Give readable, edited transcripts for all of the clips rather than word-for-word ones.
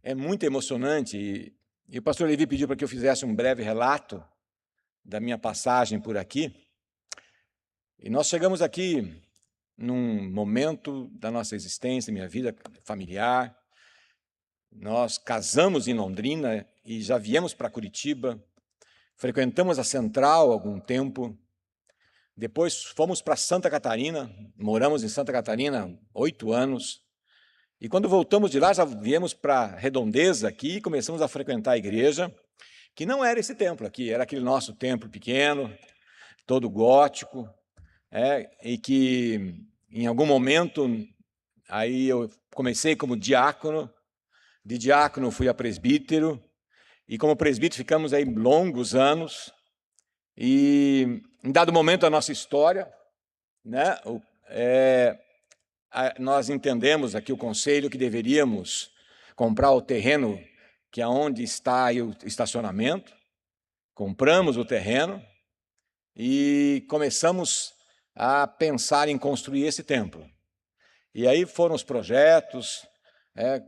é muito emocionante e o pastor Levi pediu para que eu fizesse um breve relato da minha passagem por aqui. E nós chegamos aqui num momento da nossa existência, minha vida familiar. Nós casamos em Londrina e já viemos para Curitiba, frequentamos a Central há algum tempo, depois fomos para Santa Catarina, moramos em Santa Catarina 8 anos, e quando voltamos de lá já viemos para Redondeza aqui e começamos a frequentar a igreja, que não era esse templo aqui, era aquele nosso templo pequeno, todo gótico, e que em algum momento aí eu comecei como diácono, de diácono fui a presbítero, e como presbítero ficamos aí longos anos, e em dado momento da nossa história, né, nós entendemos aqui o conselho que deveríamos comprar o terreno que é onde está aí o estacionamento. Compramos o terreno e começamos a pensar em construir esse templo. E aí foram os projetos,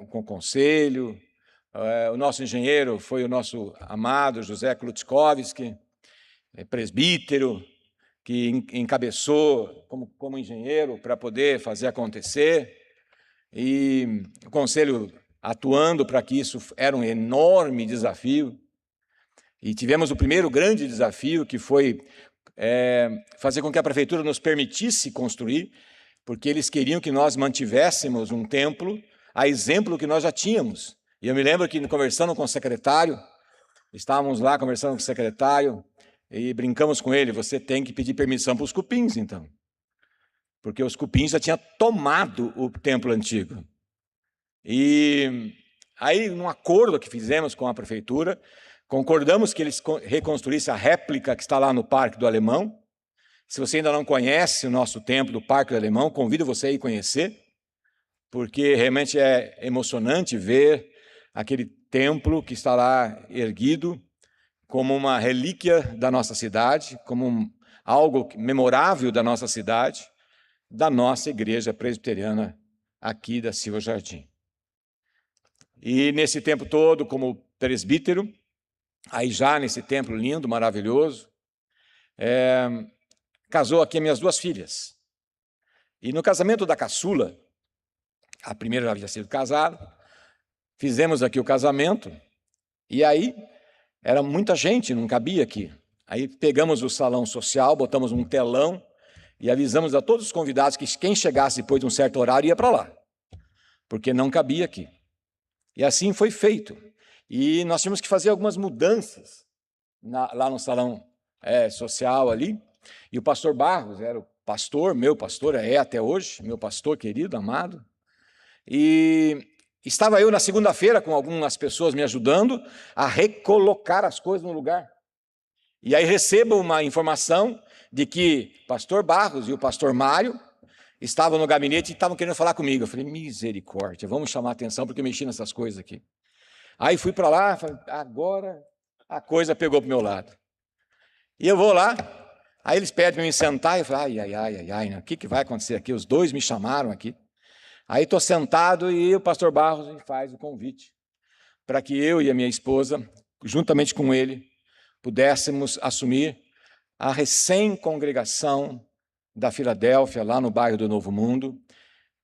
com o conselho. O nosso engenheiro foi o nosso amado José Klutzkowski, presbítero, que encabeçou como engenheiro para poder fazer acontecer, e o conselho atuando para que isso era um enorme desafio. E tivemos o primeiro grande desafio, que foi fazer com que a prefeitura nos permitisse construir, porque eles queriam que nós mantivéssemos um templo a exemplo que nós já tínhamos. E eu me lembro que, conversando com o secretário, estávamos lá conversando com o secretário e brincamos com ele: você tem que pedir permissão para os cupins, então. Porque os cupins já tinham tomado o templo antigo. E aí, num acordo que fizemos com a prefeitura, concordamos que eles reconstruíssem a réplica que está lá no Parque do Alemão. Se você ainda não conhece o nosso templo do Parque do Alemão, convido você a ir conhecer, porque realmente é emocionante ver aquele templo que está lá erguido como uma relíquia da nossa cidade, como algo memorável da nossa cidade, da nossa igreja presbiteriana aqui da Silva Jardim. E nesse tempo todo, como presbítero, aí já nesse templo lindo, maravilhoso, casou aqui minhas duas filhas. E no casamento da caçula, a primeira já havia sido casada, fizemos aqui o casamento, e aí era muita gente, não cabia aqui. Aí pegamos o salão social, botamos um telão e avisamos a todos os convidados que quem chegasse depois de um certo horário ia para lá, porque não cabia aqui. E assim foi feito. E nós tínhamos que fazer algumas mudanças lá no salão social ali. E o pastor Barros era o pastor, meu pastor, é até hoje, meu pastor querido, amado. E estava eu na segunda-feira com algumas pessoas me ajudando a recolocar as coisas no lugar. E aí recebo uma informação de que o pastor Barros e o pastor Mário estavam no gabinete e estavam querendo falar comigo. Eu falei: misericórdia, vamos chamar a atenção porque eu mexi nessas coisas aqui. Aí fui para lá, falei: agora a coisa pegou para o meu lado. E eu vou lá, aí eles pedem para me sentar, e eu falo: ai, o que vai acontecer aqui? Os dois me chamaram aqui. Aí estou sentado e o pastor Barros me faz o convite para que eu e a minha esposa, juntamente com ele, pudéssemos assumir a recém-congregação da Filadélfia, lá no bairro do Novo Mundo.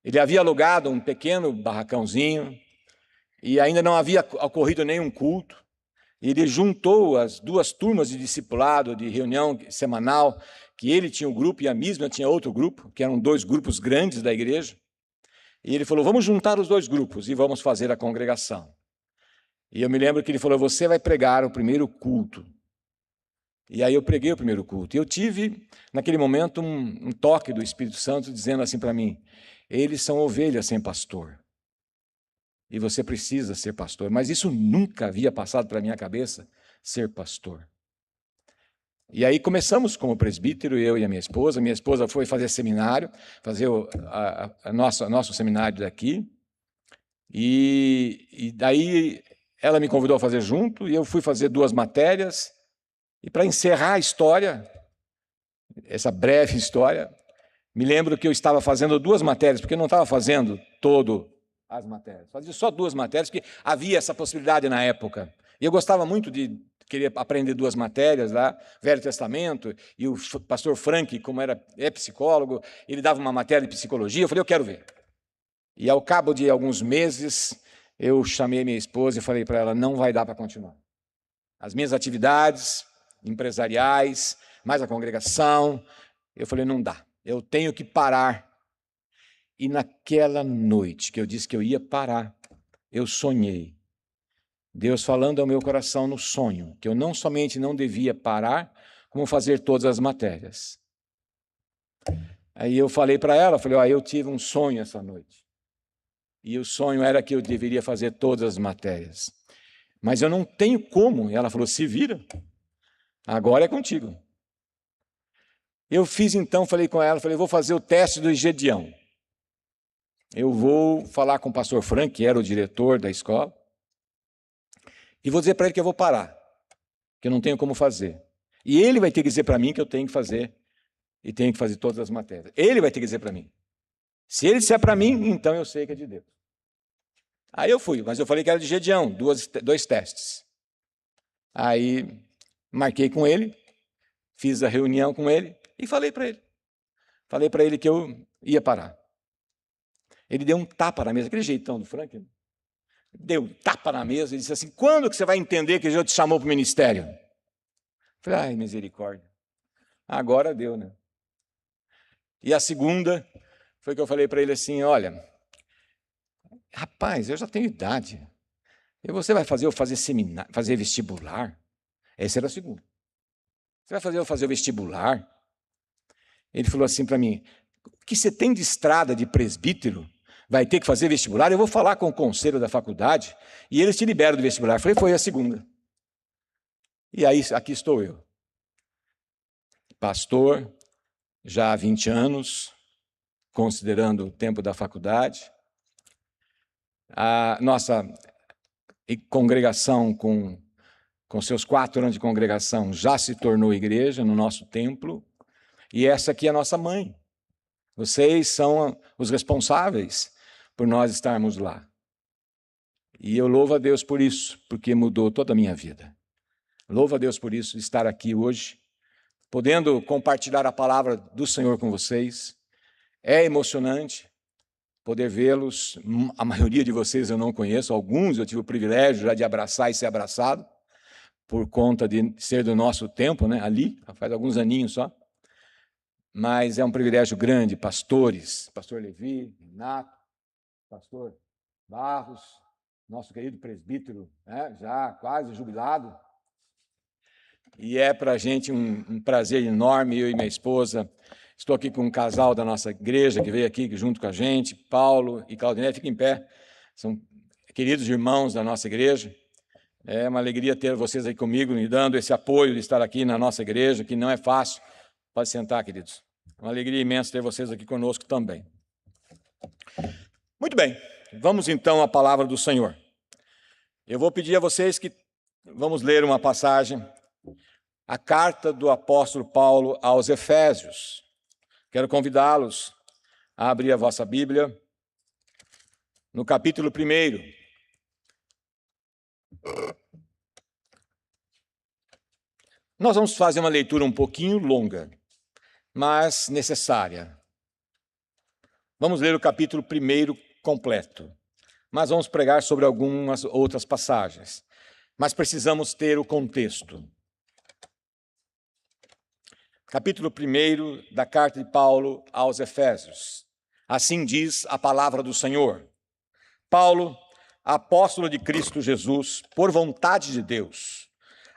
Ele havia alugado um pequeno barracãozinho e ainda não havia ocorrido nenhum culto. Ele juntou as duas turmas de discipulado, de reunião semanal, que ele tinha um grupo e a mesma tinha outro grupo, que eram dois grupos grandes da igreja. E ele falou: vamos juntar os dois grupos e vamos fazer a congregação. E eu me lembro que ele falou: você vai pregar o primeiro culto. E aí eu preguei o primeiro culto. E eu tive, naquele momento, um toque do Espírito Santo dizendo assim para mim: eles são ovelhas sem pastor. E você precisa ser pastor. Mas isso nunca havia passado pela minha cabeça, ser pastor. E aí começamos como presbítero, eu e a minha esposa. Minha esposa foi fazer seminário, fazer nosso seminário daqui. E daí ela me convidou a fazer junto, e eu fui fazer 2 matérias. E para encerrar a história, essa breve história, me lembro que eu estava fazendo 2 matérias, porque eu não estava fazendo todo as matérias. Fazia só 2 matérias, porque havia essa possibilidade na época. E eu gostava muito de querer aprender 2 matérias lá, Velho Testamento, e o pastor Frank, como é psicólogo, ele dava uma matéria de psicologia, eu falei, eu quero ver. E ao cabo de alguns meses, eu chamei minha esposa e falei para ela, não vai dar para continuar. As minhas atividades empresariais, mais a congregação, eu falei, não dá, eu tenho que parar. E naquela noite que eu disse que eu ia parar, eu sonhei. Deus falando ao meu coração no sonho, que eu não somente não devia parar, como fazer todas as matérias. Aí eu falei para ela, falei, eu tive um sonho essa noite. E o sonho era que eu deveria fazer todas as matérias. Mas eu não tenho como. E ela falou, se vira, agora é contigo. Eu fiz então, falei com ela, vou fazer o teste do Gedeão. Eu vou falar com o pastor Frank, que era o diretor da escola, e vou dizer para ele que eu vou parar, que eu não tenho como fazer. E ele vai ter que dizer para mim que eu tenho que fazer, e tenho que fazer todas as matérias. Ele vai ter que dizer para mim. Se ele disser para mim, então eu sei que é de Deus. Aí eu fui, mas eu falei que era de Gedeão, 2 testes. Aí marquei com ele, fiz a reunião com ele e falei para ele. Falei para ele que eu ia parar. Ele deu um tapa na mesa, aquele jeitão do Frank, né? Deu um tapa na mesa e disse assim, quando que você vai entender que Deus te chamou para o ministério? Eu falei, ai, misericórdia. Agora deu, né? E a segunda foi que eu falei para ele assim, olha, rapaz, eu já tenho idade. E você vai fazer eu fazer seminário, fazer vestibular? Essa era a segunda. Você vai fazer eu fazer o vestibular? Ele falou assim para mim, o que você tem de estrada de presbítero? Vai ter que fazer vestibular? Eu vou falar com o conselho da faculdade e eles te liberam do vestibular. Eu falei, foi a segunda. E aí, aqui estou eu. Pastor, já há 20 anos, considerando o tempo da faculdade. A nossa congregação, com seus 4 anos de congregação, já se tornou igreja no nosso templo. E essa aqui é a nossa mãe. Vocês são os responsáveis por nós estarmos lá. E eu louvo a Deus por isso, porque mudou toda a minha vida. Louvo a Deus por isso, estar aqui hoje, podendo compartilhar a palavra do Senhor com vocês. É emocionante poder vê-los. A maioria de vocês eu não conheço, alguns eu tive o privilégio já de abraçar e ser abraçado, por conta de ser do nosso tempo, né? Ali, faz alguns aninhos só. Mas é um privilégio grande, pastores, pastor Levi, Renato, pastor Barros, nosso querido presbítero, né, já quase jubilado. E é para a gente um prazer enorme, eu e minha esposa. Estou aqui com um casal da nossa igreja que veio aqui junto com a gente, Paulo e Claudinete, fiquem em pé, são queridos irmãos da nossa igreja. É uma alegria ter vocês aí comigo, me dando esse apoio de estar aqui na nossa igreja, que não é fácil. Pode sentar, queridos. Uma alegria imensa ter vocês aqui conosco também. Muito bem, vamos então à palavra do Senhor. Eu vou pedir a vocês que vamos ler uma passagem, a carta do apóstolo Paulo aos Efésios. Quero convidá-los a abrir a vossa Bíblia no capítulo 1. Nós vamos fazer uma leitura um pouquinho longa, mas necessária. Vamos ler o capítulo 1 completo, mas vamos pregar sobre algumas outras passagens. Mas precisamos ter o contexto. Capítulo 1 da carta de Paulo aos Efésios. Assim diz a palavra do Senhor. Paulo, apóstolo de Cristo Jesus, por vontade de Deus,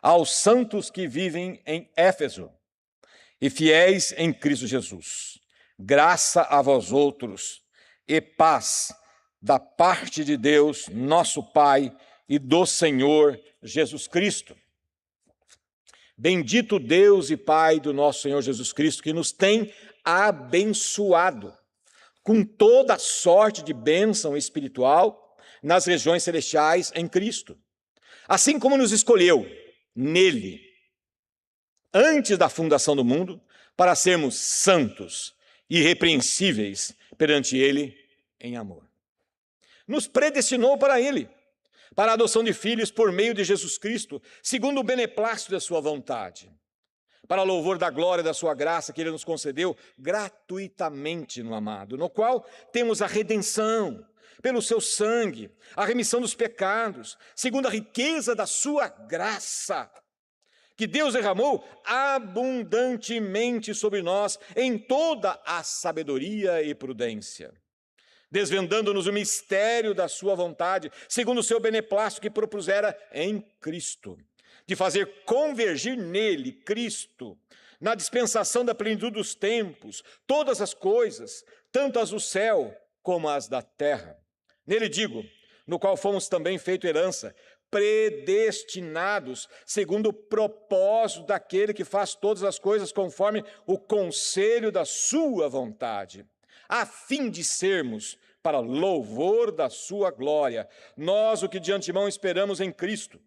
aos santos que vivem em Éfeso e fiéis em Cristo Jesus. Graça a vós outros e paz da parte de Deus, nosso Pai, e do Senhor Jesus Cristo. Bendito Deus e Pai do nosso Senhor Jesus Cristo, que nos tem abençoado com toda sorte de bênção espiritual nas regiões celestiais em Cristo. Assim como nos escolheu nele, antes da fundação do mundo, para sermos santos e irrepreensíveis perante ele em amor. nos predestinou para Ele, para a adoção de filhos por meio de Jesus Cristo, segundo o beneplácito da sua vontade, para louvor da glória da sua graça que Ele nos concedeu gratuitamente no amado, no qual temos a redenção, pelo seu sangue, a remissão dos pecados, segundo a riqueza da sua graça, que Deus derramou abundantemente sobre nós em toda a sabedoria e prudência, desvendando-nos o mistério da sua vontade, segundo o seu beneplácito que propusera em Cristo, de fazer convergir nele, Cristo, na dispensação da plenitude dos tempos, todas as coisas, tanto as do céu como as da terra. Nele digo, no qual fomos também feito herança, predestinados, segundo o propósito daquele que faz todas as coisas conforme o conselho da sua vontade, a fim de sermos, para louvor da sua glória, nós o que de antemão esperamos em Cristo,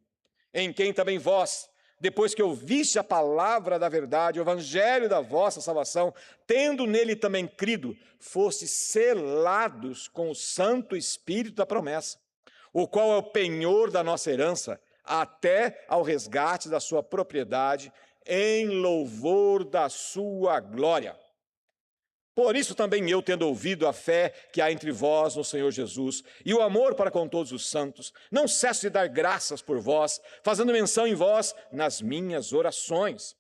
em quem também vós, depois que ouviste a palavra da verdade, o evangelho da vossa salvação, tendo nele também crido, fostes selados com o Santo Espírito da promessa, o qual é o penhor da nossa herança, até ao resgate da sua propriedade, em louvor da sua glória. Por isso também eu, tendo ouvido a fé que há entre vós no Senhor Jesus e o amor para com todos os santos, não cesso de dar graças por vós, fazendo menção em vós nas minhas orações,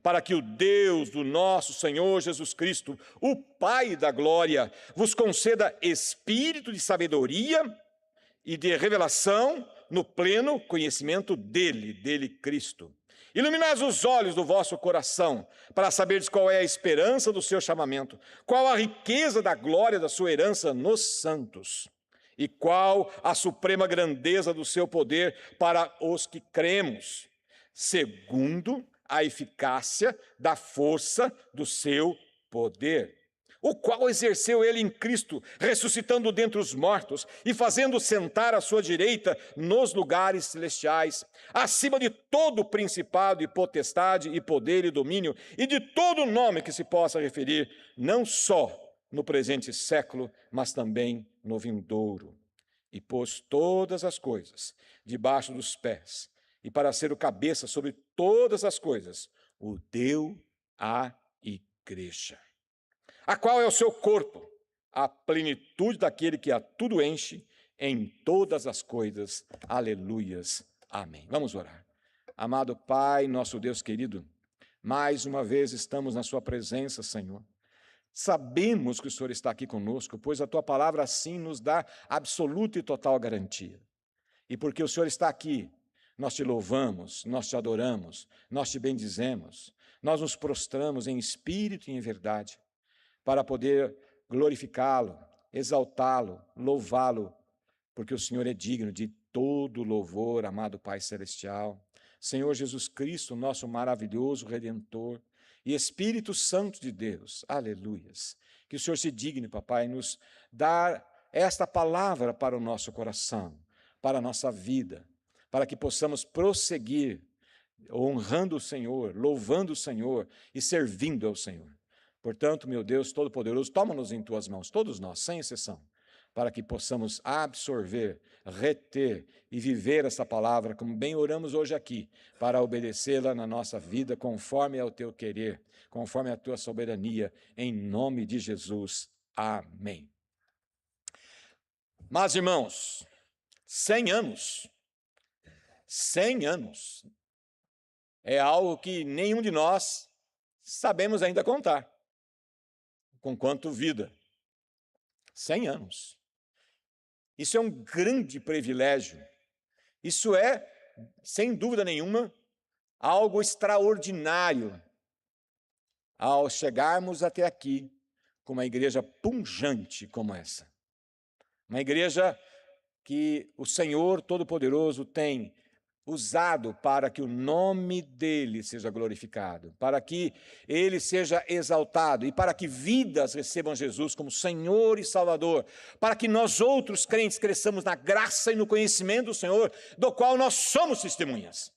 para que o Deus do nosso Senhor Jesus Cristo, o Pai da glória, vos conceda espírito de sabedoria e de revelação no pleno conhecimento dele, Cristo. Iluminai os olhos do vosso coração, para saberdes qual é a esperança do seu chamamento, qual a riqueza da glória da sua herança nos santos, e qual a suprema grandeza do seu poder para os que cremos, segundo a eficácia da força do seu poder, o qual exerceu ele em Cristo, ressuscitando dentre os mortos e fazendo sentar à sua direita nos lugares celestiais, acima de todo principado e potestade e poder e domínio, e de todo nome que se possa referir, não só no presente século, mas também no vindouro. E pôs todas as coisas debaixo dos pés, e para ser o cabeça sobre todas as coisas, o deu à igreja, a qual é o seu corpo, a plenitude daquele que a tudo enche em todas as coisas. Aleluias. Amém. Vamos orar. Amado Pai, nosso Deus querido, mais uma vez estamos na sua presença, Senhor. Sabemos que o Senhor está aqui conosco, pois a tua palavra assim nos dá absoluta e total garantia. E porque o Senhor está aqui, nós te louvamos, nós te adoramos, nós te bendizemos, nós nos prostramos em espírito e em verdade, para poder glorificá-lo, exaltá-lo, louvá-lo, porque o Senhor é digno de todo louvor, amado Pai Celestial. Senhor Jesus Cristo, nosso maravilhoso Redentor, e Espírito Santo de Deus, aleluias, que o Senhor se digne, papai, nos dar esta palavra para o nosso coração, para a nossa vida, para que possamos prosseguir honrando o Senhor, louvando o Senhor e servindo ao Senhor. Portanto, meu Deus Todo-Poderoso, toma-nos em tuas mãos, todos nós, sem exceção, para que possamos absorver, reter e viver essa palavra, como bem oramos hoje aqui, para obedecê-la na nossa vida, conforme ao teu querer, conforme à tua soberania, em nome de Jesus. Amém. Mas, irmãos, 100 anos é algo que nenhum de nós sabemos ainda contar. Com quanto vida? 100 anos. Isso é um grande privilégio. Isso é, sem dúvida nenhuma, algo extraordinário ao chegarmos até aqui com uma igreja pujante como essa. Uma igreja que o Senhor Todo-Poderoso tem usado para que o nome dele seja glorificado, para que ele seja exaltado e para que vidas recebam Jesus como Senhor e Salvador, para que nós outros crentes cresçamos na graça e no conhecimento do Senhor, do qual nós somos testemunhas.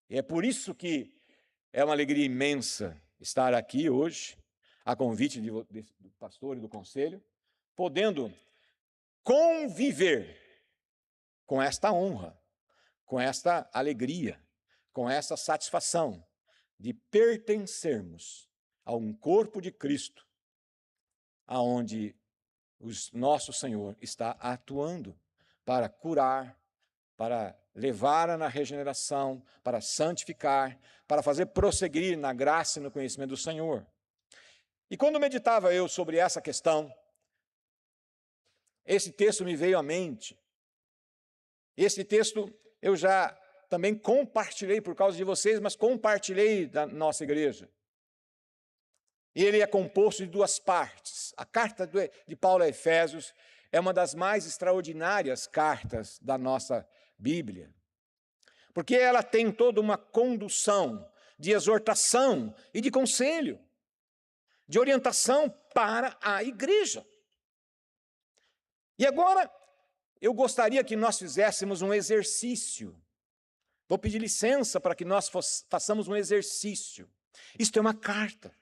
E é por isso que é uma alegria imensa estar aqui hoje, a convite do pastor e do conselho, podendo conviver com esta honra, com esta alegria, com essa satisfação de pertencermos a um corpo de Cristo, aonde o nosso Senhor está atuando para curar, para levar na regeneração, para santificar, para fazer prosseguir na graça e no conhecimento do Senhor. E quando meditava eu sobre essa questão, esse texto me veio à mente. Esse texto eu já também compartilhei por causa de vocês, mas compartilhei da nossa igreja. E ele é composto de duas partes. A carta de Paulo a Efésios é uma das mais extraordinárias cartas da nossa Bíblia, porque ela tem toda uma condução de exortação e de conselho, de orientação para a igreja. E agora, eu gostaria que nós fizéssemos um exercício. Vou pedir licença para que nós façamos um exercício. Isto é uma carta.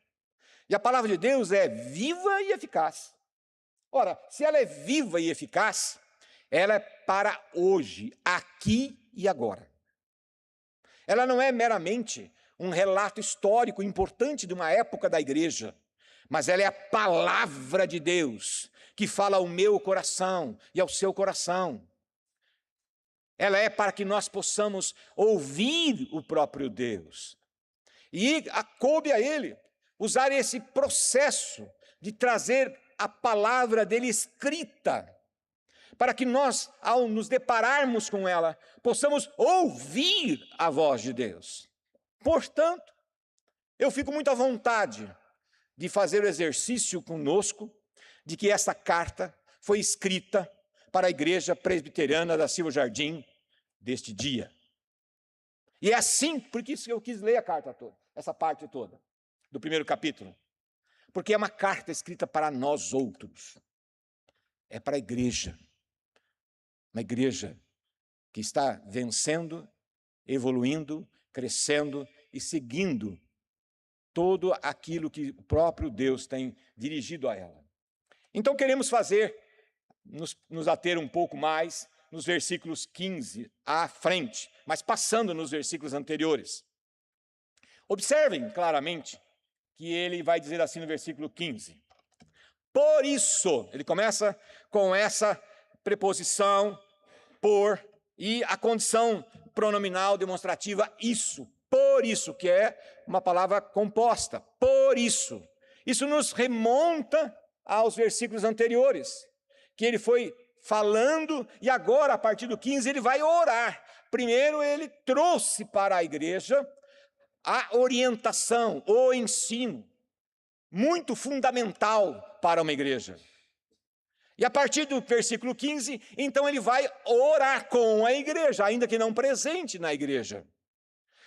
E a palavra de Deus é viva e eficaz. Ora, se ela é viva e eficaz, ela é para hoje, aqui e agora. Ela não é meramente um relato histórico importante de uma época da igreja, mas ela é a palavra de Deus que fala ao meu coração e ao seu coração. Ela é para que nós possamos ouvir o próprio Deus. E coube a Ele usar esse processo de trazer a palavra dele escrita, para que nós, ao nos depararmos com ela, possamos ouvir a voz de Deus. Portanto, eu fico muito à vontade de fazer o exercício conosco, de que essa carta foi escrita para a Igreja Presbiteriana da Silva Jardim deste dia. E é assim, porque isso eu quis ler a carta toda, essa parte toda, do primeiro capítulo. Porque é uma carta escrita para nós outros. É para a igreja. Uma igreja que está vencendo, evoluindo, crescendo e seguindo todo aquilo que o próprio Deus tem dirigido a ela. Então queremos nos ater um pouco mais nos versículos 15 à frente, mas passando nos versículos anteriores. Observem claramente que ele vai dizer assim no versículo 15. Por isso, ele começa com essa preposição, por, e a condição pronominal demonstrativa isso. Por isso, que é uma palavra composta. Por isso. Isso nos remonta aos versículos anteriores, que ele foi falando, e agora, a partir do 15, ele vai orar. Primeiro, ele trouxe para a igreja a orientação, o ensino, muito fundamental para uma igreja. E a partir do versículo 15, então ele vai orar com a igreja, ainda que não presente na igreja.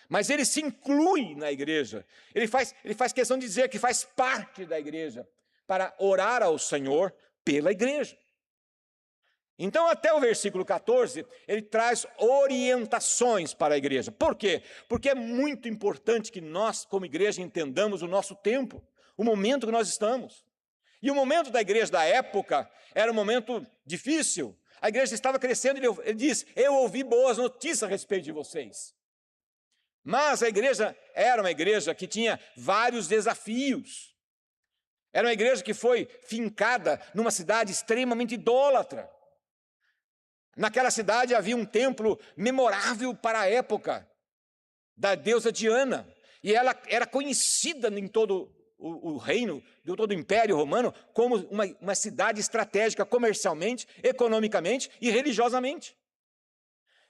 Mas ele se inclui na igreja. Ele faz questão de dizer que faz parte da igreja, para orar ao Senhor pela igreja. Então, até o versículo 14, ele traz orientações para a igreja. Por quê? Porque é muito importante que nós, como igreja, entendamos o nosso tempo, o momento que nós estamos. E o momento da igreja da época era um momento difícil. A igreja estava crescendo e ele diz, eu ouvi boas notícias a respeito de vocês. Mas a igreja era uma igreja que tinha vários desafios. Era uma igreja que foi fincada numa cidade extremamente idólatra. Naquela cidade havia um templo memorável para a época, da deusa Diana, e ela era conhecida em todo o reino, de todo o Império Romano, como uma cidade estratégica comercialmente, economicamente e religiosamente.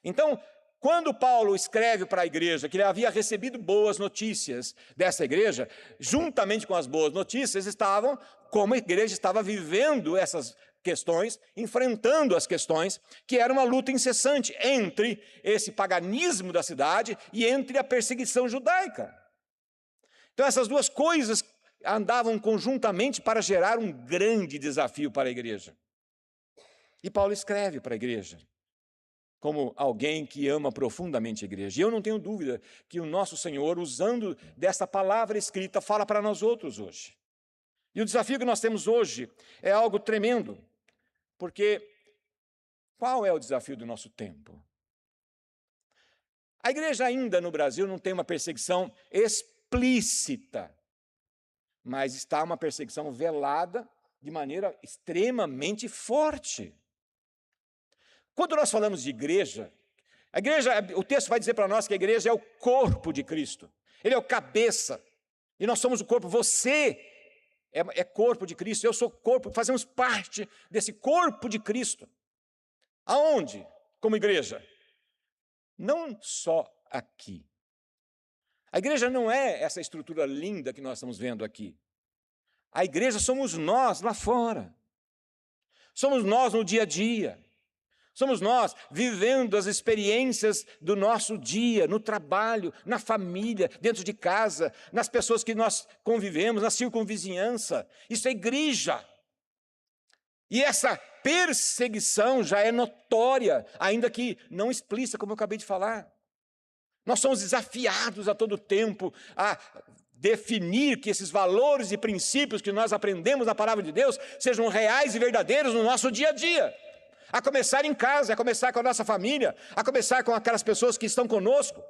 Então, quando Paulo escreve para a igreja que ele havia recebido boas notícias dessa igreja, juntamente com as boas notícias estavam como a igreja estava vivendo essas questões, enfrentando as questões, que era uma luta incessante entre esse paganismo da cidade e entre a perseguição judaica. Então essas duas coisas andavam conjuntamente para gerar um grande desafio para a igreja. E Paulo escreve para a igreja, como alguém que ama profundamente a igreja. E eu não tenho dúvida que o nosso Senhor, usando dessa palavra escrita, fala para nós outros hoje. E o desafio que nós temos hoje é algo tremendo, porque Qual é o desafio do nosso tempo? A igreja ainda no Brasil não tem uma perseguição explícita, mas está uma perseguição velada de maneira extremamente forte. Quando nós falamos de igreja, o texto vai dizer para nós que a igreja é o corpo de Cristo. Ele é o cabeça. E nós somos o corpo. Você é corpo de Cristo. Eu sou corpo. Fazemos parte desse corpo de Cristo. Aonde? Como igreja? Não só aqui. A igreja não é essa estrutura linda que nós estamos vendo aqui. A igreja somos nós lá fora. Somos nós no dia a dia. Somos nós vivendo as experiências do nosso dia, no trabalho, na família, dentro de casa, nas pessoas que nós convivemos, na circunvizinhança. Isso é igreja. E essa perseguição já é notória, ainda que não explícita, como eu acabei de falar. Nós somos desafiados a todo tempo a definir que esses valores e princípios que nós aprendemos na palavra de Deus sejam reais e verdadeiros no nosso dia a dia. A começar em casa, a começar com a nossa família, a começar com aquelas pessoas que estão conosco.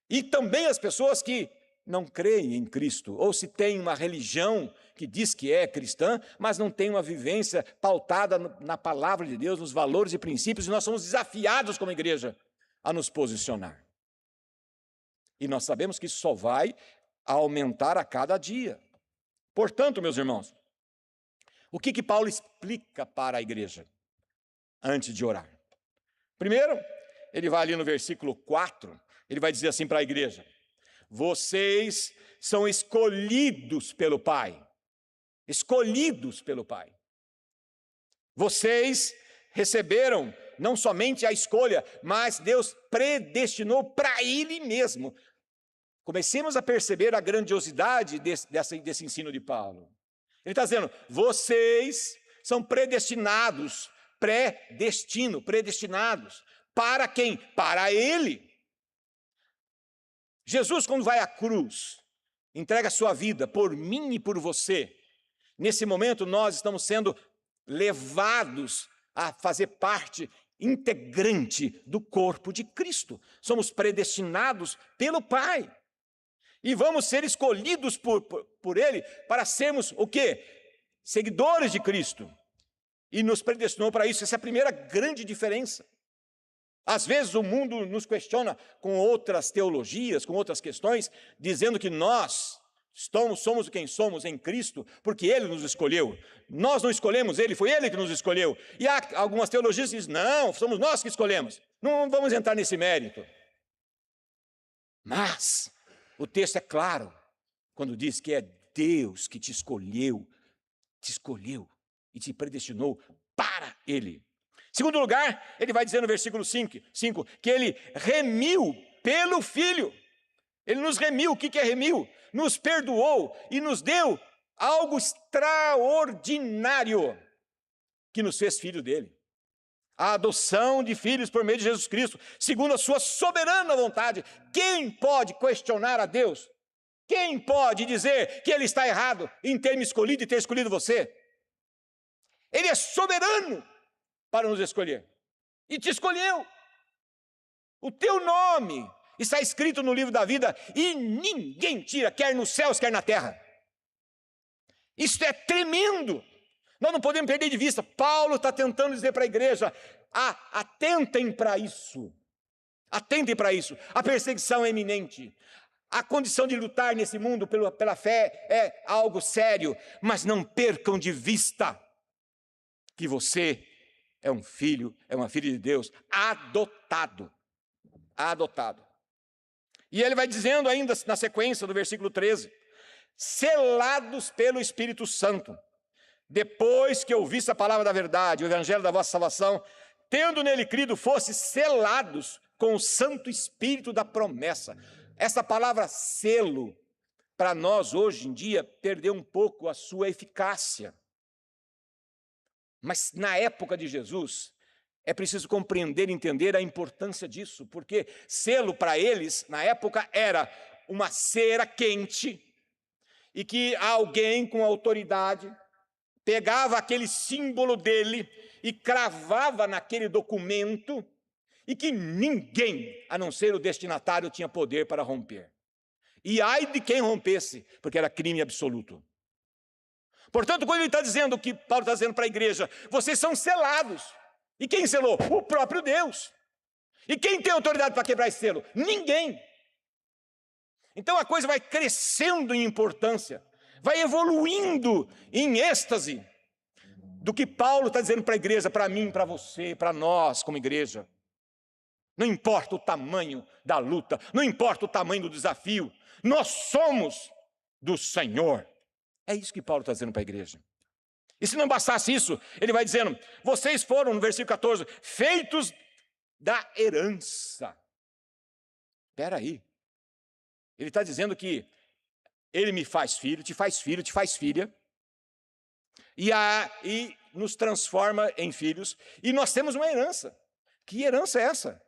E também as pessoas que não creem em Cristo, ou se tem uma religião que diz que é cristã, mas não tem uma vivência pautada na palavra de Deus, nos valores e princípios, e nós somos desafiados como igreja a nos posicionar. E nós sabemos que isso só vai aumentar a cada dia. Portanto, meus irmãos, o que Paulo explica para a igreja antes de orar? Primeiro, ele vai ali no versículo 4, ele vai dizer assim para a igreja: vocês são escolhidos pelo Pai. Escolhidos pelo Pai. Vocês receberam não somente a escolha, mas Deus predestinou para Ele mesmo. Comecemos a perceber a grandiosidade desse ensino de Paulo. Ele está dizendo, vocês são predestinados, predestinados. Para quem? Para Ele. Jesus, quando vai à cruz, entrega a sua vida por mim e por você. Nesse momento, nós estamos sendo levados a fazer parte integrante do corpo de Cristo. Somos predestinados pelo Pai. E vamos ser escolhidos por Ele para sermos o quê? Seguidores de Cristo. E nos predestinou para isso. Essa é a primeira grande diferença. Às vezes o mundo nos questiona com outras teologias, com outras questões, dizendo que nós somos quem somos em Cristo, porque Ele nos escolheu. Nós não escolhemos Ele, foi Ele que nos escolheu. E há algumas teologias que dizem, não, somos nós que escolhemos. Não vamos entrar nesse mérito. Mas o texto é claro, quando diz que é Deus que te escolheu e te predestinou para Ele. Segundo lugar, ele vai dizer no versículo 5 que Ele remiu pelo Filho. Ele nos remiu. O que é remiu? Nos perdoou e nos deu algo extraordinário que nos fez filho dele. A adoção de filhos por meio de Jesus Cristo, segundo a sua soberana vontade. Quem pode questionar a Deus? Quem pode dizer que Ele está errado em ter me escolhido e ter escolhido você? Ele é soberano para nos escolher. E te escolheu. O teu nome está escrito no livro da vida e ninguém tira, quer nos céus, quer na terra. Isso é tremendo. Nós não podemos perder de vista. Paulo está tentando dizer para a igreja, atentem para isso. Atentem para isso. A perseguição é iminente. A condição de lutar nesse mundo pela fé é algo sério. Mas não percam de vista que você é um filho, é uma filha de Deus, adotado. Adotado. E ele vai dizendo ainda na sequência do versículo 13, selados pelo Espírito Santo, depois que ouvisse a palavra da verdade, o evangelho da vossa salvação, tendo nele crido, fosse selados com o Santo Espírito da promessa. Essa palavra selo, para nós hoje em dia, perdeu um pouco a sua eficácia. Mas na época de Jesus, é preciso compreender e entender a importância disso, porque selo para eles, na época, era uma cera quente, e que alguém com autoridade pegava aquele símbolo dele e cravava naquele documento e que ninguém, a não ser o destinatário, tinha poder para romper. E ai de quem rompesse, porque era crime absoluto. Portanto, quando ele está dizendo o que Paulo está dizendo para a igreja, vocês são selados. E quem selou? O próprio Deus. E quem tem autoridade para quebrar esse selo? Ninguém. Então a coisa vai crescendo em importância, vai evoluindo em êxtase do que Paulo está dizendo para a igreja, para mim, para você, para nós como igreja. Não importa o tamanho da luta, não importa o tamanho do desafio, nós somos do Senhor. É isso que Paulo está dizendo para a igreja. E se não bastasse isso, ele vai dizendo, vocês foram, no versículo 14, feitos da herança. Espera aí. Ele está dizendo que ele me faz filho, te faz filha, e nos transforma em filhos, e nós temos uma herança. Que herança é essa?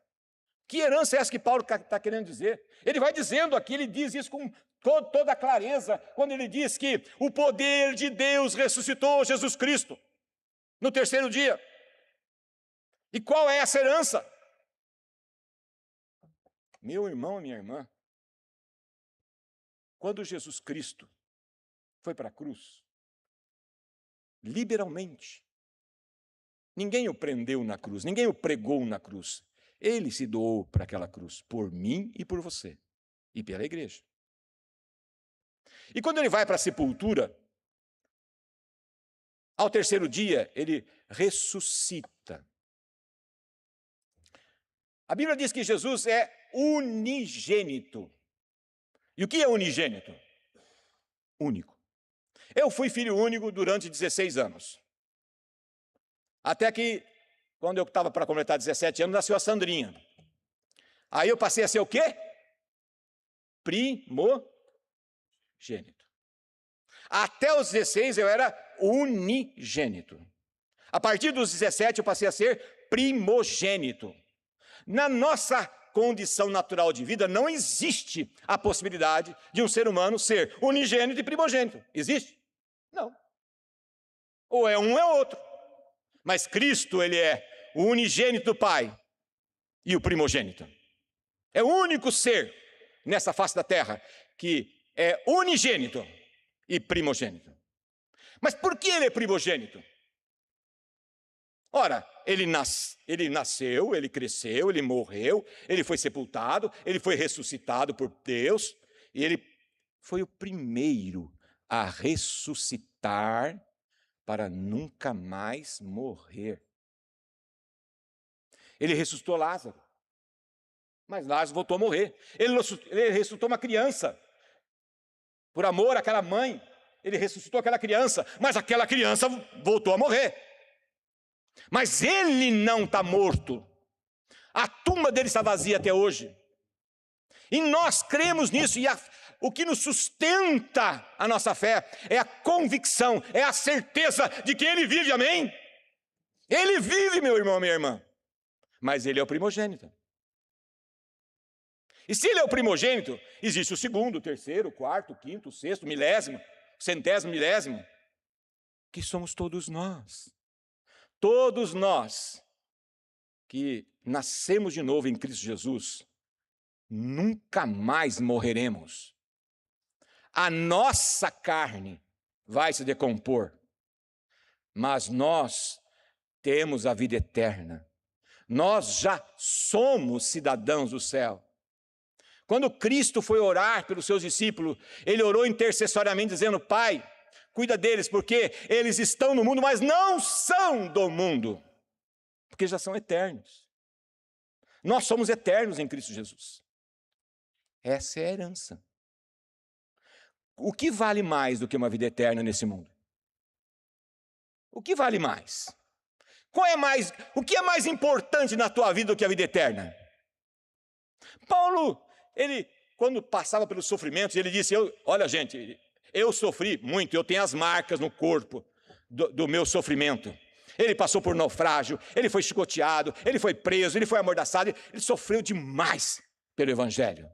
Que herança é essa que Paulo está querendo dizer? Ele vai dizendo aqui, ele diz isso com toda a clareza, quando ele diz que o poder de Deus ressuscitou Jesus Cristo no terceiro dia. E qual é essa herança? Meu irmão e minha irmã, quando Jesus Cristo foi para a cruz, liberalmente, ninguém o prendeu na cruz, ninguém o pregou na cruz. Ele se doou para aquela cruz, por mim e por você, e pela igreja. E quando ele vai para a sepultura, ao terceiro dia, ele ressuscita. A Bíblia diz que Jesus é unigênito. E o que é unigênito? Único. Eu fui filho único durante 16 anos. Até que, quando eu estava para completar 17 anos, nasceu a Sandrinha. Aí eu passei a ser o quê? Primogênito. Até os 16 eu era unigênito. A partir dos 17 eu passei a ser primogênito. Na nossa condição natural de vida não existe a possibilidade de um ser humano ser unigênito e primogênito. Existe? Não. Ou é um ou é outro. Mas Cristo, ele é o unigênito do Pai e o primogênito. É o único ser nessa face da terra que é unigênito e primogênito. Mas por que ele é primogênito? Ora, ele nasceu, ele cresceu, ele morreu, ele foi sepultado, ele foi ressuscitado por Deus, e ele foi o primeiro a ressuscitar para nunca mais morrer. Ele ressuscitou Lázaro, mas Lázaro voltou a morrer. Ele ressuscitou uma criança, por amor àquela mãe, ele ressuscitou aquela criança, mas aquela criança voltou a morrer. Mas ele não está morto. A tumba dele está vazia até hoje. E nós cremos nisso, e o que nos sustenta a nossa fé é a convicção, é a certeza de que ele vive, amém? Ele vive, meu irmão, minha irmã. Mas ele é o primogênito. E se ele é o primogênito, existe o segundo, o terceiro, o quarto, o quinto, o sexto, o milésimo, o centésimo, milésimo, que somos todos nós. Todos nós que nascemos de novo em Cristo Jesus, nunca mais morreremos. A nossa carne vai se decompor, mas nós temos a vida eterna. Nós já somos cidadãos do céu. Quando Cristo foi orar pelos seus discípulos, ele orou intercessoriamente dizendo, Pai, cuida deles, porque eles estão no mundo, mas não são do mundo, porque já são eternos. Nós somos eternos em Cristo Jesus. Essa é a herança. O que vale mais do que uma vida eterna nesse mundo? O que vale mais? O que é mais importante na tua vida do que a vida eterna? Paulo, ele, quando passava pelos sofrimentos, ele disse, olha gente, eu sofri muito, eu tenho as marcas no corpo do meu sofrimento. Ele passou por naufrágio, ele foi chicoteado, ele foi preso, ele foi amordaçado, ele sofreu demais pelo Evangelho.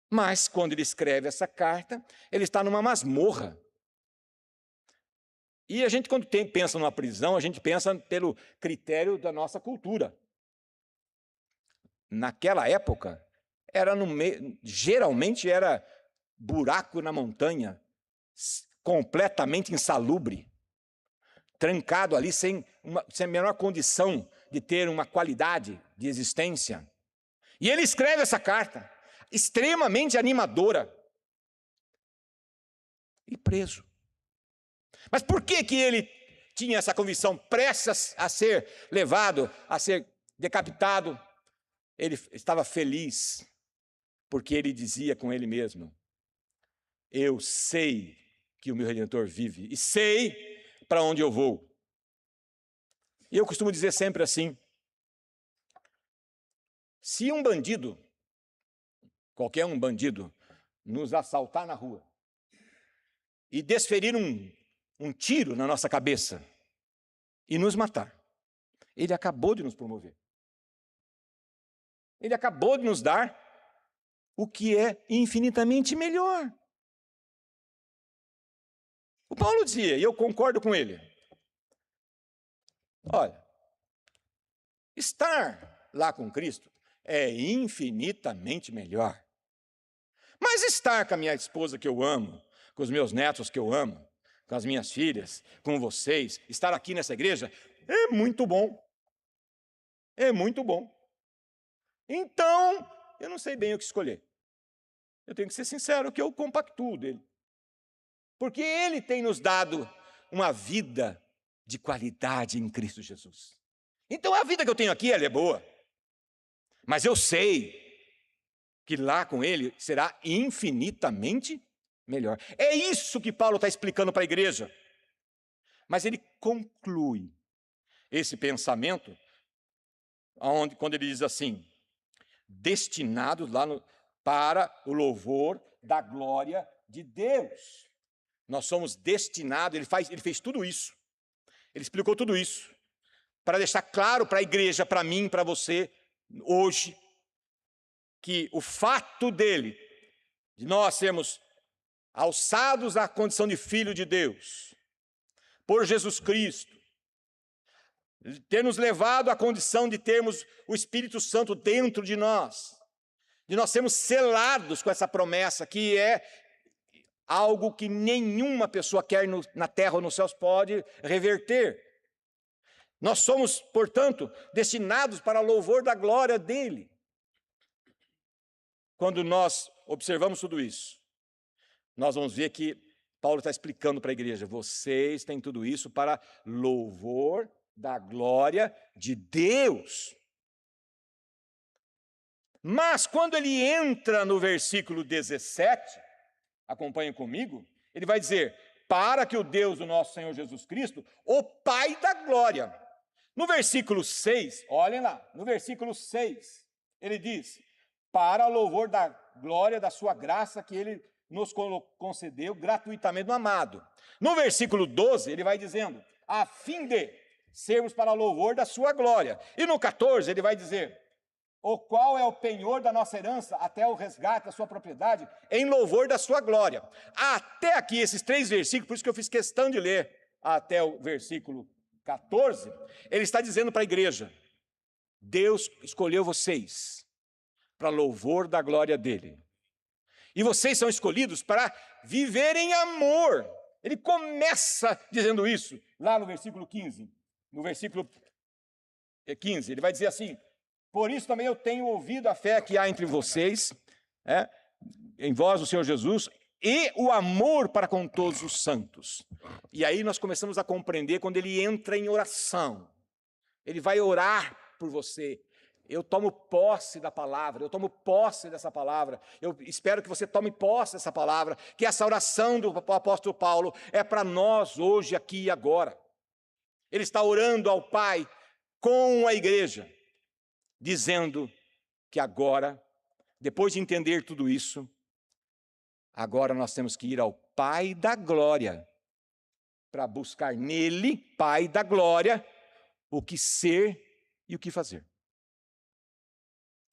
Mas quando ele escreve essa carta, ele está numa masmorra. E a gente, quando pensa numa prisão, a gente pensa pelo critério da nossa cultura. Naquela época, era geralmente era buraco na montanha, completamente insalubre, trancado ali sem a menor condição de ter uma qualidade de existência. E ele escreve essa carta, extremamente animadora, e preso. Mas por que ele tinha essa convicção, prestes a ser levado, a ser decapitado? Ele estava feliz, porque ele dizia com ele mesmo: eu sei que o meu Redentor vive, e sei para onde eu vou. E eu costumo dizer sempre assim: se um bandido, qualquer um bandido, nos assaltar na rua e desferir um tiro na nossa cabeça e nos matar, ele acabou de nos promover. Ele acabou de nos dar o que é infinitamente melhor. O Paulo dizia, e eu concordo com ele: olha, estar lá com Cristo é infinitamente melhor. Mas estar com a minha esposa que eu amo, com os meus netos que eu amo, com as minhas filhas, com vocês, estar aqui nessa igreja é muito bom. É muito bom. Então, eu não sei bem o que escolher. Eu tenho que ser sincero que eu compactuo dele. Porque ele tem nos dado uma vida de qualidade em Cristo Jesus. Então a vida que eu tenho aqui, ela é boa. Mas eu sei que lá com ele será infinitamente melhor. É isso que Paulo está explicando para a igreja. Mas ele conclui esse pensamento quando ele diz assim: destinados lá para o louvor da glória de Deus. Nós somos destinados, ele fez tudo isso. Ele explicou tudo isso para deixar claro para a igreja, para mim, para você, hoje, que o fato de nós sermos alçados à condição de filho de Deus, por Jesus Cristo, ter nos levado à condição de termos o Espírito Santo dentro de nós sermos selados com essa promessa, que é algo que nenhuma pessoa quer na terra ou nos céus pode reverter. Nós somos, portanto, destinados para louvor da glória dele. Quando nós observamos tudo isso, nós vamos ver que Paulo está explicando para a igreja: vocês têm tudo isso para louvor da glória de Deus. Mas quando ele entra no versículo 17, acompanhem comigo, ele vai dizer: para que o Deus do nosso Senhor Jesus Cristo, o Pai da glória. No versículo 6, olhem lá, no versículo 6, ele diz: para louvor da glória da sua graça que ele nos concedeu gratuitamente no amado. No versículo 12, ele vai dizendo: a fim de sermos para louvor da sua glória. E no 14, ele vai dizer: o qual é o penhor da nossa herança até o resgate da sua propriedade, em louvor da sua glória. Até aqui, esses 3 versículos, por isso que eu fiz questão de ler até o versículo 14, ele está dizendo para a igreja: Deus escolheu vocês para louvor da glória dele. E vocês são escolhidos para viver em amor. Ele começa dizendo isso lá no versículo 15. No versículo 15, ele vai dizer assim: por isso também eu tenho ouvido a fé que há entre vocês, em vós, o Senhor Jesus, e o amor para com todos os santos. E aí nós começamos a compreender quando ele entra em oração. Ele vai orar por você. Eu tomo posse da palavra, eu tomo posse dessa palavra. Eu espero que você tome posse dessa palavra, que essa oração do apóstolo Paulo é para nós hoje, aqui e agora. Ele está orando ao Pai com a igreja, dizendo que agora, depois de entender tudo isso, agora nós temos que ir ao Pai da glória, para buscar nele, Pai da glória, o que ser e o que fazer.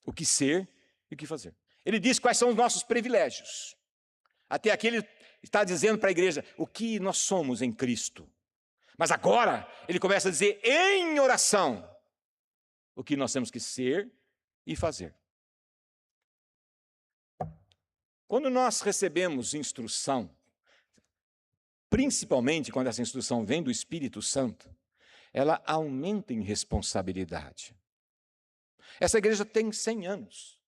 O que ser e o que fazer. Ele diz quais são os nossos privilégios. Até aqui ele está dizendo para a igreja o que nós somos em Cristo. Mas agora ele começa a dizer em oração o que nós temos que ser e fazer. Quando nós recebemos instrução, principalmente quando essa instrução vem do Espírito Santo, ela aumenta em responsabilidade. Essa igreja tem 100 anos.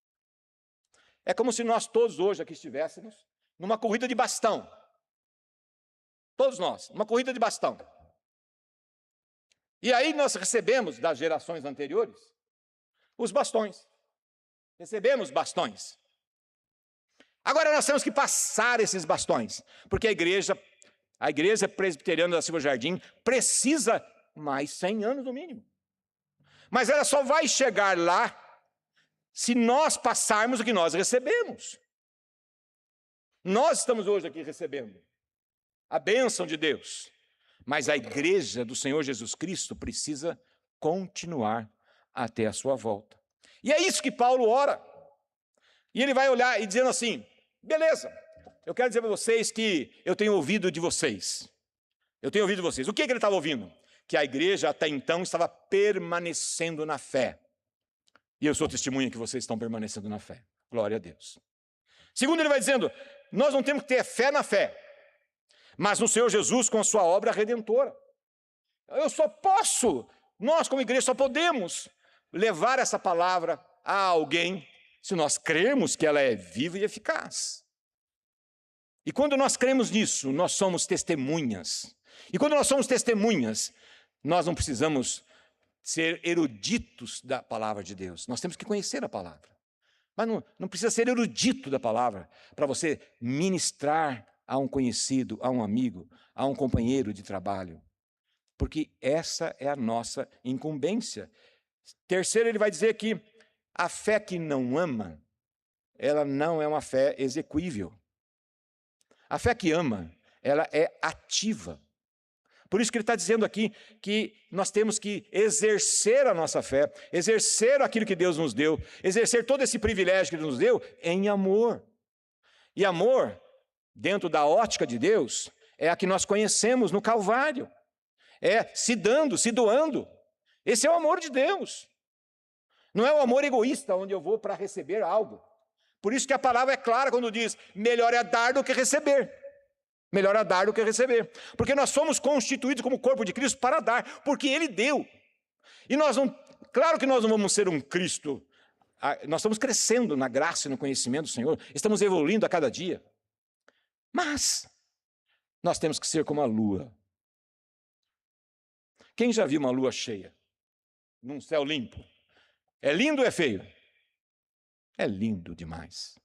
É como se nós todos hoje aqui estivéssemos numa corrida de bastão. Todos nós, uma corrida de bastão. E aí nós recebemos das gerações anteriores os bastões. Recebemos bastões. Agora nós temos que passar esses bastões, porque a igreja presbiteriana da Silva Jardim precisa mais 100 anos no mínimo. Mas ela só vai chegar lá se nós passarmos o que nós recebemos. Nós estamos hoje aqui recebendo a bênção de Deus, mas a igreja do Senhor Jesus Cristo precisa continuar até a sua volta. E é isso que Paulo ora. E ele vai olhar e dizendo assim, beleza, eu quero dizer para vocês que eu tenho ouvido de vocês. Eu tenho ouvido de vocês. O que ele estava ouvindo? Que a igreja até então estava permanecendo na fé. E eu sou testemunha que vocês estão permanecendo na fé. Glória a Deus. Segundo, ele vai dizendo, nós não temos que ter fé na fé, mas no Senhor Jesus com a sua obra redentora. Nós como igreja só podemos levar essa palavra a alguém se nós crermos que ela é viva e eficaz. E quando nós cremos nisso, nós somos testemunhas. E quando nós somos testemunhas, nós não precisamos ser eruditos da palavra de Deus. Nós temos que conhecer a palavra. Mas não precisa ser erudito da palavra para você ministrar a um conhecido, a um amigo, a um companheiro de trabalho. Porque essa é a nossa incumbência. Terceiro, ele vai dizer que a fé que não ama, ela não é uma fé exequível. A fé que ama, ela é ativa. Por isso que ele está dizendo aqui que nós temos que exercer a nossa fé, exercer aquilo que Deus nos deu, exercer todo esse privilégio que Ele nos deu em amor. E amor, dentro da ótica de Deus, é a que nós conhecemos no Calvário. É se dando, se doando. Esse é o amor de Deus. Não é o amor egoísta, onde eu vou para receber algo. Por isso que a palavra é clara quando diz, melhor é dar do que receber. Melhor é dar do que receber. Porque nós somos constituídos como corpo de Cristo para dar, porque Ele deu. E claro que nós não vamos ser um Cristo, nós estamos crescendo na graça e no conhecimento do Senhor, estamos evoluindo a cada dia. Mas nós temos que ser como a lua. Quem já viu uma lua cheia? Num céu limpo? É lindo ou é feio? É lindo demais.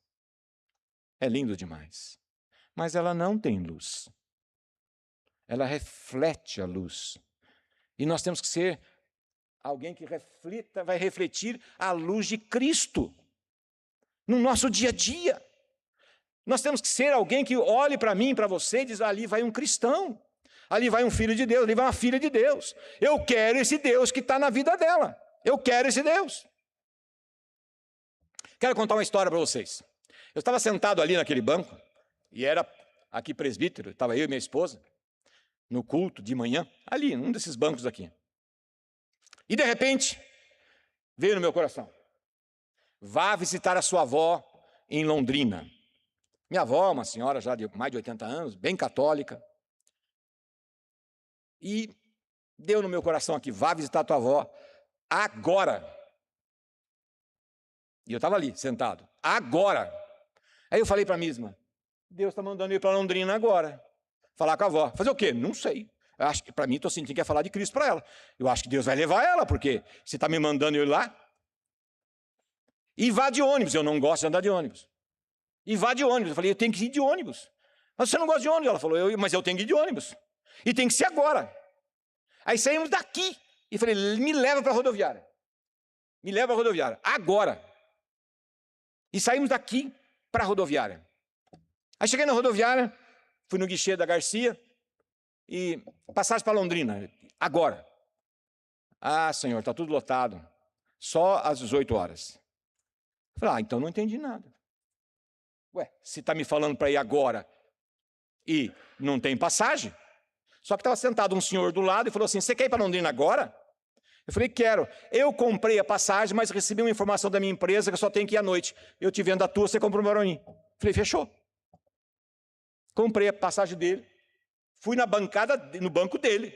É lindo demais. Mas ela não tem luz. Ela reflete a luz. E nós temos que ser alguém que vai refletir a luz de Cristo no nosso dia a dia. Nós temos que ser alguém que olhe para mim, para você e diz, ali vai um cristão, ali vai um filho de Deus, ali vai uma filha de Deus. Eu quero esse Deus que está na vida dela. Eu quero esse Deus. Quero contar uma história para vocês. Eu estava sentado ali naquele banco, e era aqui presbítero, estava eu e minha esposa, no culto de manhã, ali, num desses bancos aqui. E de repente, veio no meu coração, vá visitar a sua avó em Londrina. Minha avó, uma senhora já de mais de 80 anos, bem católica. E deu no meu coração aqui, vá visitar a tua avó agora. E eu estava ali, sentado, agora. Aí eu falei para a mesma, Deus está mandando eu ir para Londrina agora, falar com a avó. Fazer o quê? Não sei. Eu acho que para mim, estou sentindo que é falar de Cristo para ela. Eu acho que Deus vai levar ela, porque você está me mandando eu ir lá. E vá de ônibus. Eu não gosto de andar de ônibus. E vá de ônibus. Eu falei, eu tenho que ir de ônibus. Mas você não gosta de ônibus? Ela falou, mas eu tenho que ir de ônibus. E tem que ser agora. Aí saímos daqui. E falei, me leva para a rodoviária. Me leva para a rodoviária. Agora. E saímos daqui para a rodoviária. Aí cheguei na rodoviária, fui no guichê da Garcia e passagem para Londrina, agora. Ah, senhor, está tudo lotado, só às 18 horas. Falei, então não entendi nada. Ué, se está me falando para ir agora e não tem passagem, Só que estava sentado um senhor do lado e falou assim, você quer ir para Londrina agora? Eu falei, quero. Eu comprei a passagem, mas recebi uma informação da minha empresa que eu só tenho que ir à noite. Eu te vendo a tua, você comprou para mim. Falei, fechou. Comprei a passagem dele, fui na bancada, no banco dele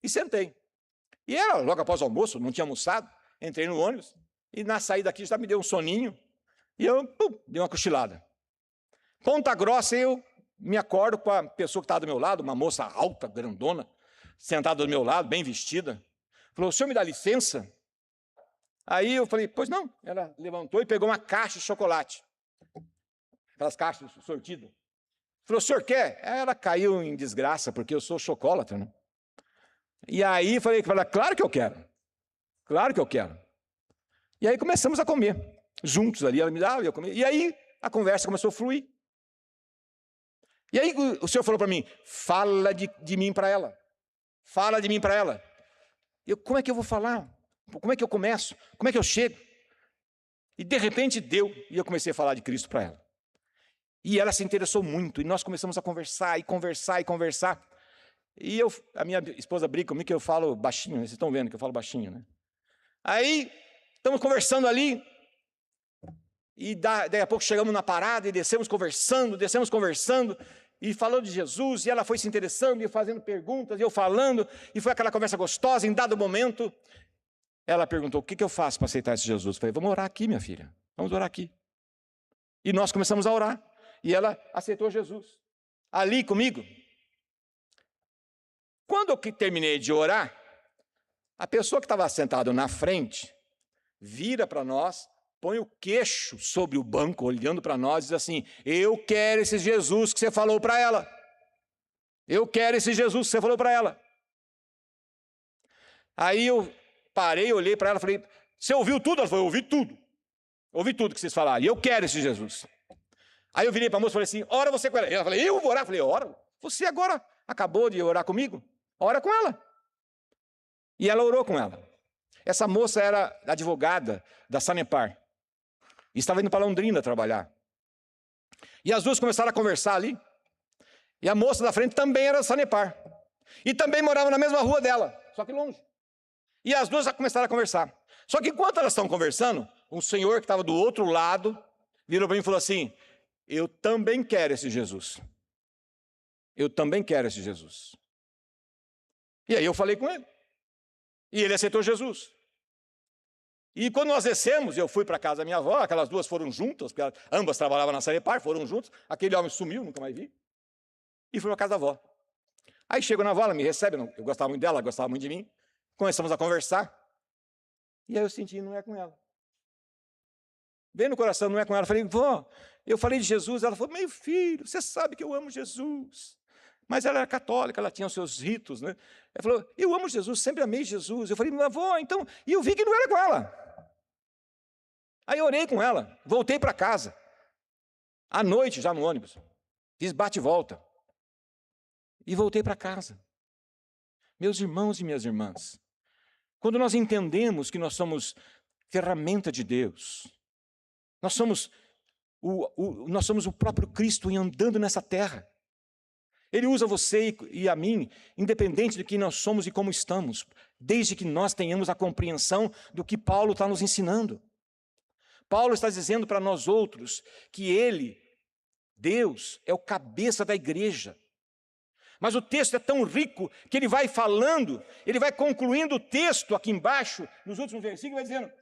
e sentei. E era logo após o almoço, não tinha almoçado, entrei no ônibus e na saída aqui já me deu um soninho e eu dei uma cochilada. Ponta Grossa, eu me acordo com a pessoa que estava do meu lado, uma moça alta, grandona, sentada do meu lado, bem vestida. Falou, o senhor me dá licença? Aí eu falei, pois não. Ela levantou e pegou uma caixa de chocolate. Aquelas caixas sortidas. Falou, o senhor quer? Ela caiu em desgraça, porque eu sou chocolatra, né? E aí falei, claro que eu quero. Claro que eu quero. E aí começamos a comer. Juntos ali, ela me dava e eu comia. E aí a conversa começou a fluir. E aí o senhor falou para mim, fala de mim para ela. Fala de mim para ela. Como é que eu vou falar? Como é que eu começo? Como é que eu chego? E de repente deu, e eu comecei a falar de Cristo para ela. E ela se interessou muito, e nós começamos a conversar, e conversar, e conversar. E a minha esposa brinca comigo que eu falo baixinho, né? Vocês estão vendo que eu falo baixinho, né? Aí, estamos conversando ali, e daí a pouco chegamos na parada, e descemos conversando, e falando de Jesus, e ela foi se interessando, e fazendo perguntas, e eu falando, e foi aquela conversa gostosa. Em dado momento, ela perguntou, o que eu faço para aceitar esse Jesus? Eu falei, vamos orar aqui, minha filha, vamos orar aqui. E nós começamos a orar, e ela aceitou Jesus, ali comigo. Quando eu terminei de orar, a pessoa que estava sentada na frente, vira para nós, põe o queixo sobre o banco, olhando para nós, e diz assim, eu quero esse Jesus que você falou para ela. Eu quero esse Jesus que você falou para ela. Aí eu parei, olhei para ela e falei, você ouviu tudo? Ela falou, eu ouvi tudo. Ouvi tudo que vocês falaram, e eu quero esse Jesus. Aí eu virei para a moça e falei assim, ora você com ela. Ela falou, eu vou orar? Eu falei, ora. Você agora acabou de orar comigo? Ora com ela. E ela orou com ela. Essa moça era advogada da Sanepar. E estava indo para Londrina trabalhar. E as duas começaram a conversar ali. E a moça da frente também era da Sanepar. E também morava na mesma rua dela, só que longe. E as duas começaram a conversar. Só que enquanto elas estão conversando, um senhor que estava do outro lado virou para mim e falou assim, eu também quero esse Jesus. Eu também quero esse Jesus. E aí eu falei com ele. E ele aceitou Jesus. E quando nós descemos, eu fui para a casa da minha avó, aquelas duas foram juntas, porque ambas trabalhavam na Sanepar, foram juntas, aquele homem sumiu, nunca mais vi, e fui para a casa da avó. Aí chego na avó, ela me recebe, eu gostava muito dela, ela gostava muito de mim, começamos a conversar, e aí eu senti, não é com ela. Veio no coração, não é com ela, eu falei, vó, eu falei de Jesus, ela falou, meu filho, você sabe que eu amo Jesus. Mas ela era católica, ela tinha os seus ritos, né? Ela falou, eu amo Jesus, sempre amei Jesus. Eu falei, minha avó, então... E eu vi que não era com ela. Aí eu orei com ela, voltei para casa. À noite, já no ônibus. Fiz bate e volta. E voltei para casa. Meus irmãos e minhas irmãs, quando nós entendemos que nós somos ferramenta de Deus, nós somos o próprio Cristo andando nessa terra. Ele usa você e a mim, independente de quem nós somos e como estamos, desde que nós tenhamos a compreensão do que Paulo está nos ensinando. Paulo está dizendo para nós outros que ele, Deus, é o cabeça da igreja. Mas o texto é tão rico que ele vai falando, ele vai concluindo o texto aqui embaixo, nos últimos versículos, vai dizendo,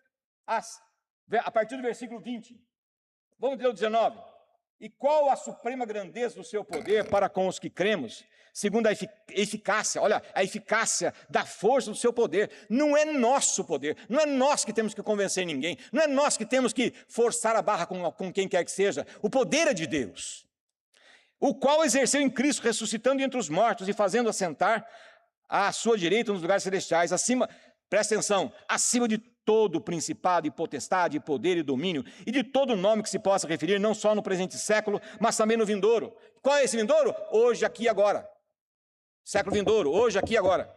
a partir do versículo 20, vamos ler o 19. E qual a suprema grandeza do seu poder para com os que cremos, segundo a eficácia, olha, a eficácia da força do seu poder, não é nosso poder, não é nós que temos que convencer ninguém, não é nós que temos que forçar a barra com quem quer que seja, o poder é de Deus, o qual exerceu em Cristo, ressuscitando entre os mortos e fazendo assentar à sua direita nos lugares celestiais, acima, presta atenção, acima de todo principado e potestade, e poder e domínio, e de todo nome que se possa referir, não só no presente século, mas também no vindouro. Qual é esse vindouro? Hoje, aqui e agora. Século vindouro, hoje, aqui e agora.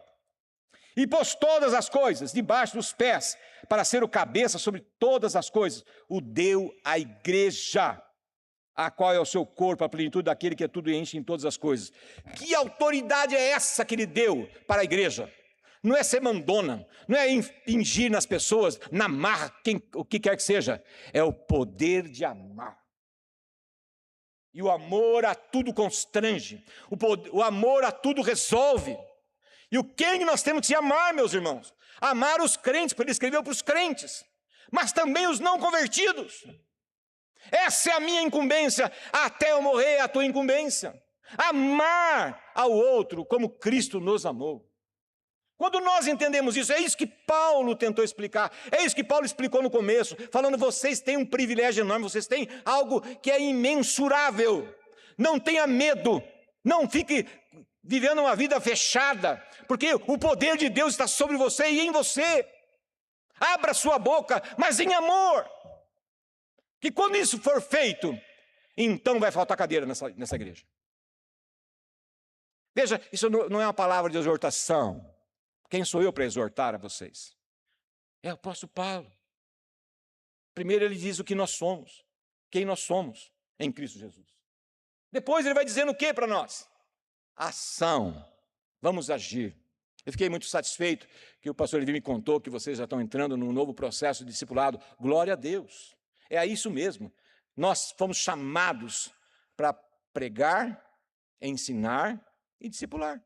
E pôs todas as coisas debaixo dos pés, para ser o cabeça sobre todas as coisas. O deu à igreja, a qual é o seu corpo, a plenitude daquele que é tudo e enche em todas as coisas. Que autoridade é essa que ele deu para a igreja? Não é ser mandona, não é impingir nas pessoas, na marra, o que quer que seja. É o poder de amar. E o amor a tudo constrange, o amor a tudo resolve. E o que nós temos que amar, meus irmãos? Amar os crentes, porque ele escreveu para os crentes, mas também os não convertidos. Essa é a minha incumbência, até eu morrer é a tua incumbência. Amar ao outro como Cristo nos amou. Quando nós entendemos isso, é isso que Paulo tentou explicar, é isso que Paulo explicou no começo, falando, vocês têm um privilégio enorme, vocês têm algo que é imensurável. Não tenha medo, não fique vivendo uma vida fechada, porque o poder de Deus está sobre você e em você. Abra sua boca, mas em amor. Que quando isso for feito, então vai faltar cadeira nessa igreja. Veja, isso não é uma palavra de exortação. Quem sou eu para exortar a vocês? É o apóstolo Paulo. Primeiro ele diz o que nós somos, quem nós somos em Cristo Jesus. Depois ele vai dizendo o que para nós? Ação. Vamos agir. Eu fiquei muito satisfeito que o pastor Levi me contou que vocês já estão entrando num novo processo de discipulado. Glória a Deus. É isso mesmo. Nós fomos chamados para pregar, ensinar e discipular.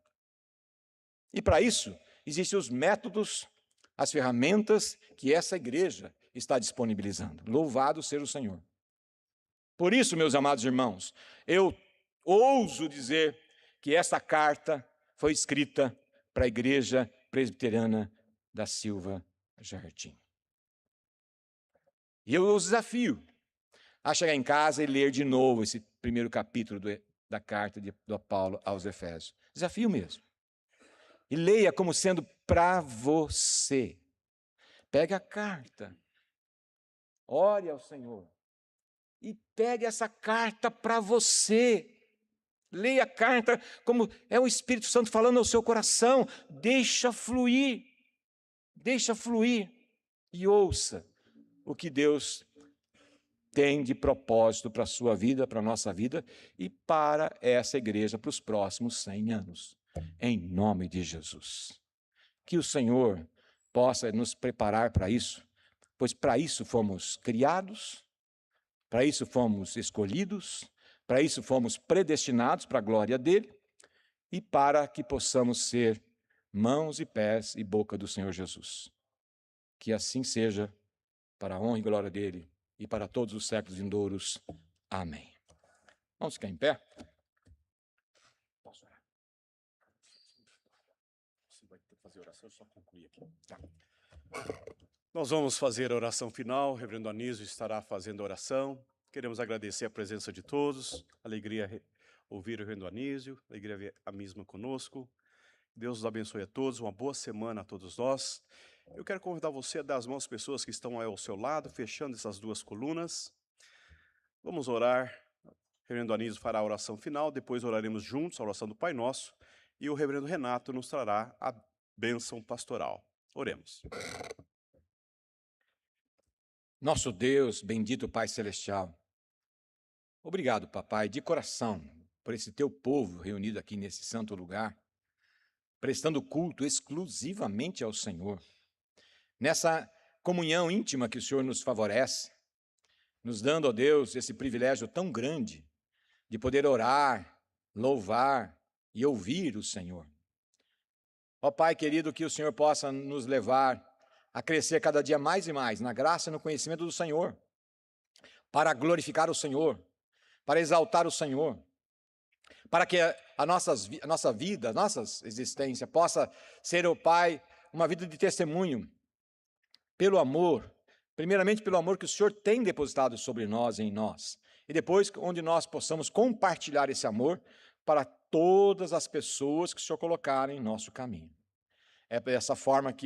E para isso, existem os métodos, as ferramentas que essa igreja está disponibilizando. Louvado seja o Senhor. Por isso, meus amados irmãos, eu ouso dizer que essa carta foi escrita para a Igreja Presbiteriana da Silva Jardim. E eu os desafio a chegar em casa e ler de novo esse primeiro capítulo da carta do Paulo aos Efésios. Desafio mesmo. E leia como sendo para você. Pegue a carta, ore ao Senhor e pegue essa carta para você. Leia a carta como é o Espírito Santo falando ao seu coração. Deixa fluir e ouça o que Deus tem de propósito para a sua vida, para a nossa vida e para essa igreja para os próximos 100 anos. Em nome de Jesus. Que o Senhor possa nos preparar para isso, pois para isso fomos criados, para isso fomos escolhidos, para isso fomos predestinados para a glória dele e para que possamos ser mãos e pés e boca do Senhor Jesus. Que assim seja, para a honra e glória dele e para todos os séculos vindouros. Amém. Vamos ficar em pé? Posso orar? Você vai ter que fazer oração, eu só concluir aqui. Tá. Nós vamos fazer a oração final, o reverendo Anísio estará fazendo a oração. Queremos agradecer a presença de todos, alegria ouvir o reverendo Anísio, alegria ver a mesma conosco. Deus os abençoe a todos, uma boa semana a todos nós. Eu quero convidar você a dar as mãos às pessoas que estão aí ao seu lado, fechando essas duas colunas. Vamos orar. O reverendo Anísio fará a oração final, depois oraremos juntos a oração do Pai Nosso, e o reverendo Renato nos trará a bênção pastoral. Oremos. Nosso Deus, bendito Pai Celestial, obrigado, papai, de coração, por esse teu povo reunido aqui nesse santo lugar, prestando culto exclusivamente ao Senhor. Nessa comunhão íntima que o Senhor nos favorece, nos dando, ó Deus, esse privilégio tão grande de poder orar, louvar e ouvir o Senhor. Ó Pai querido, que o Senhor possa nos levar a crescer cada dia mais e mais na graça e no conhecimento do Senhor, para glorificar o Senhor, para exaltar o Senhor, para que a nossa vida, a nossa existência possa ser, ó Pai, uma vida de testemunho, pelo amor, primeiramente pelo amor que o Senhor tem depositado sobre nós e em nós, e depois onde nós possamos compartilhar esse amor para todas as pessoas que o Senhor colocar em nosso caminho. É dessa forma que